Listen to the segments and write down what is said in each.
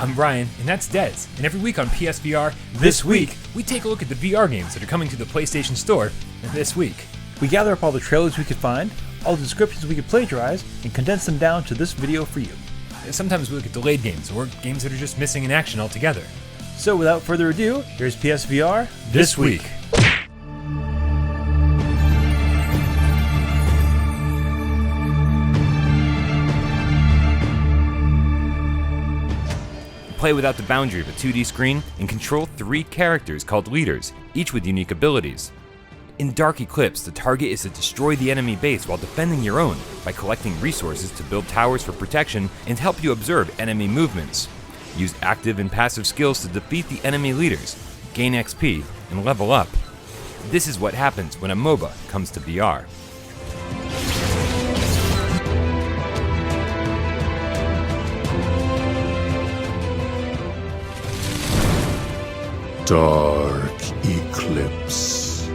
I'm Brian, and that's Dez. And every week on PSVR, This Week, we take a look at the VR games that are coming to the PlayStation Store this week. We gather up all the trailers we could find, all the descriptions we could plagiarize, and condense them down to this video for you. Sometimes we look at delayed games, or games that are just missing in action altogether. So without further ado, here's PSVR This Week. Play without the boundary of a 2D screen and control 3 characters called leaders, each with unique abilities. In Dark Eclipse, the target is to destroy the enemy base while defending your own by collecting resources to build towers for protection and help you observe enemy movements. Use active and passive skills to defeat the enemy leaders, gain XP, and level up. This is what happens when a MOBA comes to VR. Dark Eclipse.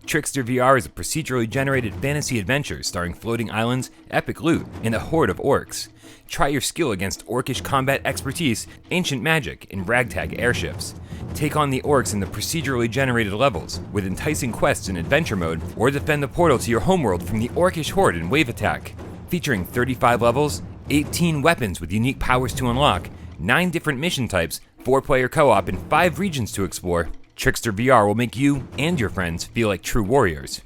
Trickster VR is a procedurally generated fantasy adventure starring floating islands, epic loot, and a horde of orcs. Try your skill against orcish combat expertise, ancient magic, and ragtag airships. Take on the orcs in the procedurally generated levels, with enticing quests in adventure mode, or defend the portal to your homeworld from the orcish horde in wave attack. Featuring 35 levels, 18 weapons with unique powers to unlock, 9 different mission types, 4-player co-op, and 5 regions to explore, Trickster VR will make you and your friends feel like true warriors.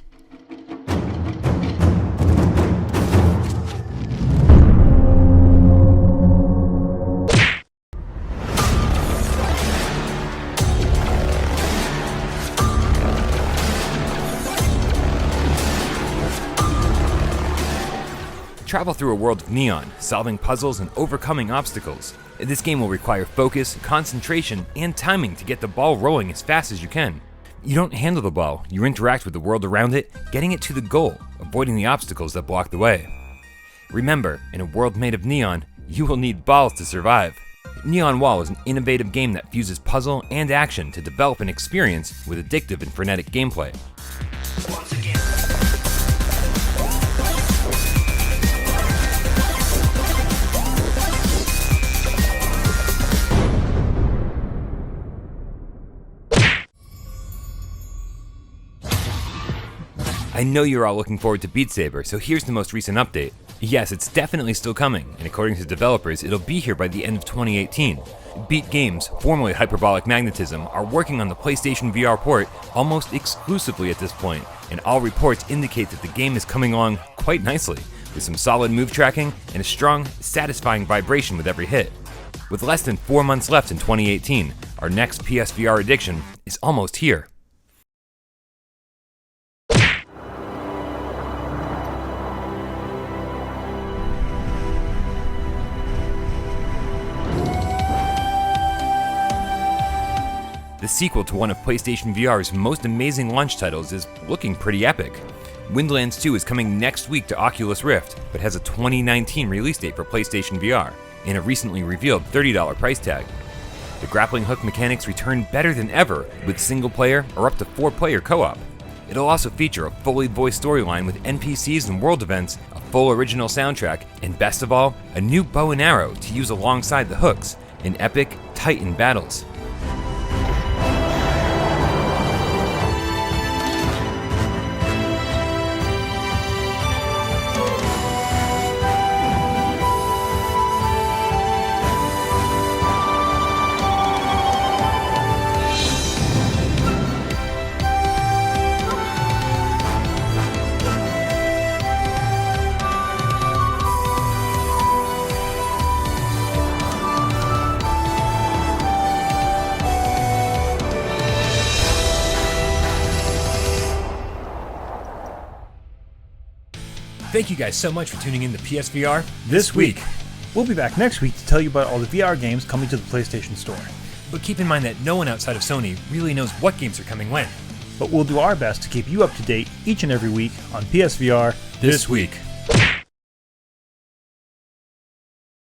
Travel through a world of neon, solving puzzles and overcoming obstacles. This game will require focus, concentration, and timing to get the ball rolling as fast as you can. You don't handle the ball, you interact with the world around it, getting it to the goal, avoiding the obstacles that block the way. Remember, in a world made of neon, you will need balls to survive. Neon Wall is an innovative game that fuses puzzle and action to develop an experience with addictive and frenetic gameplay. Once again. I know you're all looking forward to Beat Saber, so here's the most recent update. Yes, it's definitely still coming, and according to developers, it'll be here by the end of 2018. Beat Games, formerly Hyperbolic Magnetism, are working on the PlayStation VR port almost exclusively at this point, and all reports indicate that the game is coming along quite nicely, with some solid move tracking and a strong, satisfying vibration with every hit. With less than 4 months left in 2018, our next PSVR addiction is almost here. The sequel to one of PlayStation VR's most amazing launch titles is looking pretty epic. Windlands 2 is coming next week to Oculus Rift, but has a 2019 release date for PlayStation VR, and a recently revealed $30 price tag. The grappling hook mechanics return better than ever, with single-player or up to 4-player co-op. It'll also feature a fully voiced storyline with NPCs and world events, a full original soundtrack, and best of all, a new bow and arrow to use alongside the hooks in epic Titan battles. Thank you guys so much for tuning in to PSVR This Week. We'll be back next week to tell you about all the VR games coming to the PlayStation Store. But keep in mind that no one outside of Sony really knows what games are coming when. But we'll do our best to keep you up to date each and every week on PSVR This Week.